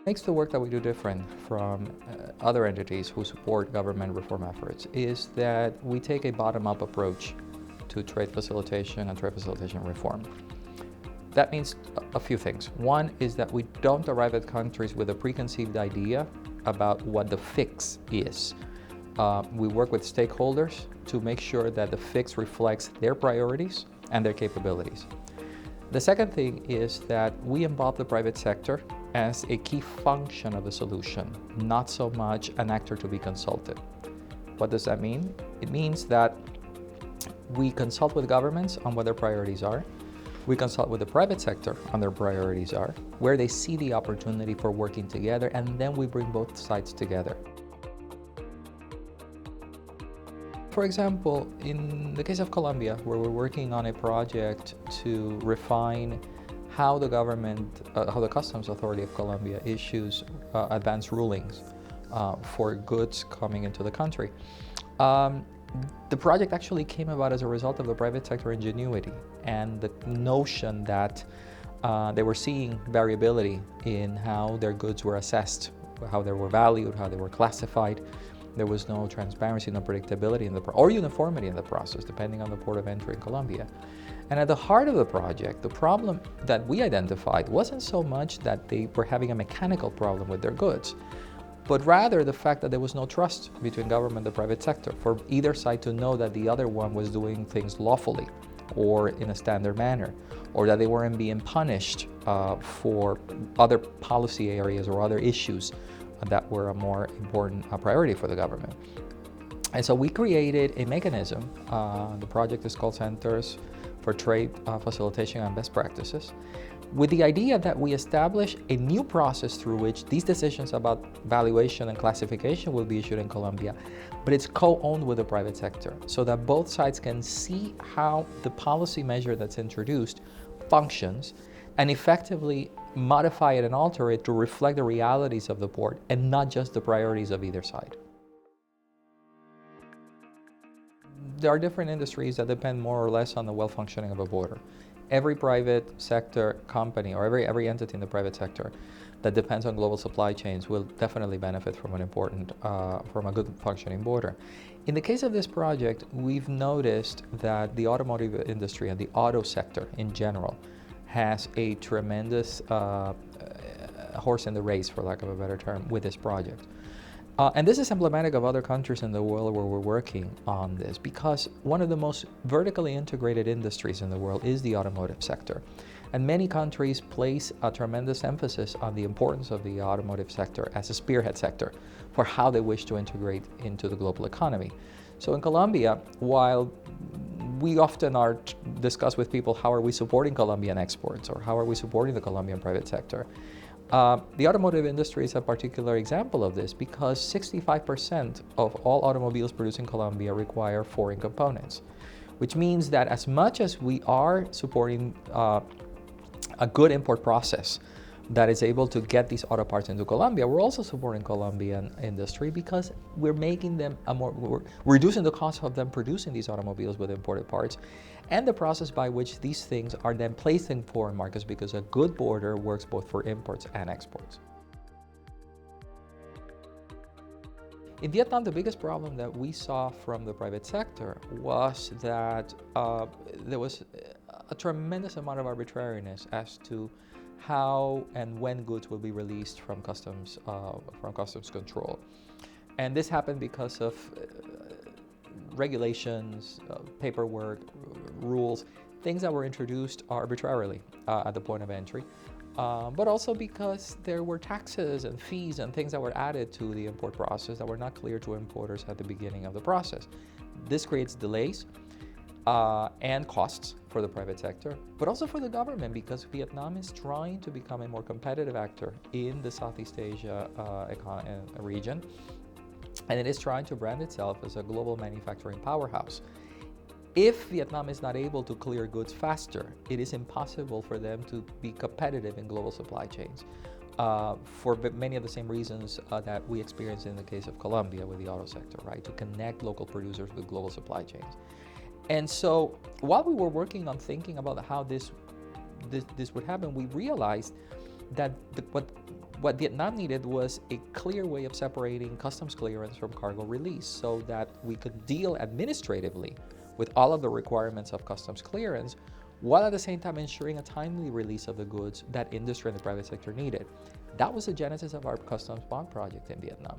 Makes the work that we do different from other entities who support government reform efforts is that we take a bottom-up approach to trade facilitation and trade facilitation reform. That means a few things. One is that we don't arrive at countries with a preconceived idea about what the fix is. We work with stakeholders to make sure that the fix reflects their priorities and their capabilities. The second thing is that we involve the private sector as a key function of the solution, not so much an actor to be consulted. What does that mean? It means that we consult with governments on what their priorities are. We consult with the private sector on their priorities are, where they see the opportunity for working together, and then we bring both sides together. For example, in the case of Colombia, where we're working on a project to refine how the Customs Authority of Colombia issues advanced rulings for goods coming into the country. The project actually came about as a result of the private sector ingenuity and the notion that they were seeing variability in how their goods were assessed, how they were valued, how they were classified. There was no transparency, no predictability or uniformity in the process, depending on the port of entry in Colombia. And at the heart of the project, the problem that we identified wasn't so much that they were having a mechanical problem with their goods, but rather the fact that there was no trust between government and the private sector for either side to know that the other one was doing things lawfully or in a standard manner, or that they weren't being punished for other policy areas or other issues that were a more important priority for the government. And so we created a mechanism. The project is called Centers for Trade Facilitation and Best Practices, with the idea that we establish a new process through which these decisions about valuation and classification will be issued in Colombia, but it's co-owned with the private sector, so that both sides can see how the policy measure that's introduced functions and effectively modify it and alter it to reflect the realities of the port and not just the priorities of either side. There are different industries that depend more or less on the well-functioning of a border. Every private sector company or every entity in the private sector that depends on global supply chains will definitely benefit from from a good functioning border. In the case of this project, we've noticed that the automotive industry and the auto sector in general has a tremendous horse in the race, for lack of a better term, with this project. And this is emblematic of other countries in the world where we're working on this, because one of the most vertically integrated industries in the world is the automotive sector. And many countries place a tremendous emphasis on the importance of the automotive sector as a spearhead sector for how they wish to integrate into the global economy. So in Colombia, while we often discuss with people how are we supporting Colombian exports or how are we supporting the Colombian private sector, the automotive industry is a particular example of this, because 65% of all automobiles produced in Colombia require foreign components, which means that as much as we are supporting a good import process that is able to get these auto parts into Colombia, we're also supporting Colombian industry because we're making them we're reducing the cost of them producing these automobiles with imported parts, and the process by which these things are then placed in foreign markets, because a good border works both for imports and exports. In Vietnam, the biggest problem that we saw from the private sector was that there was a tremendous amount of arbitrariness as to how and when goods will be released from customs control. And this happened because of regulations, paperwork, rules, things that were introduced arbitrarily at the point of entry, but also because there were taxes and fees and things that were added to the import process that were not clear to importers at the beginning of the process. This creates delays and costs for the private sector, but also for the government, because Vietnam is trying to become a more competitive actor in the Southeast Asia region, and it is trying to brand itself as a global manufacturing powerhouse. If Vietnam is not able to clear goods faster, it is impossible for them to be competitive in global supply chains for many of the same reasons that we experienced in the case of Colombia with the auto sector, right? To connect local producers with global supply chains. And so while we were working on thinking about how this would happen, we realized that what what Vietnam needed was a clear way of separating customs clearance from cargo release so that we could deal administratively with all of the requirements of customs clearance, while at the same time ensuring a timely release of the goods that industry and the private sector needed. That was the genesis of our customs bond project in Vietnam.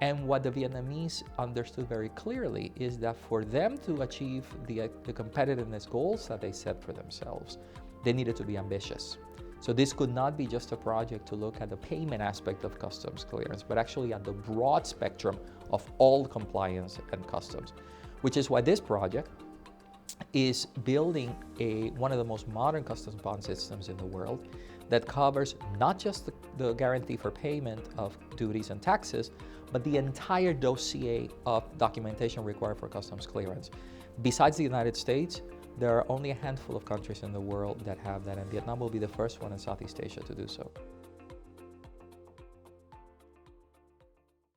And what the Vietnamese understood very clearly is that for them to achieve the competitiveness goals that they set for themselves, they needed to be ambitious. So this could not be just a project to look at the payment aspect of customs clearance, but actually at the broad spectrum of all compliance and customs, which is why this project is building one of the most modern customs bond systems in the world that covers not just the guarantee for payment of duties and taxes, but the entire dossier of documentation required for customs clearance. Besides the United States, there are only a handful of countries in the world that have that, and Vietnam will be the first one in Southeast Asia to do so.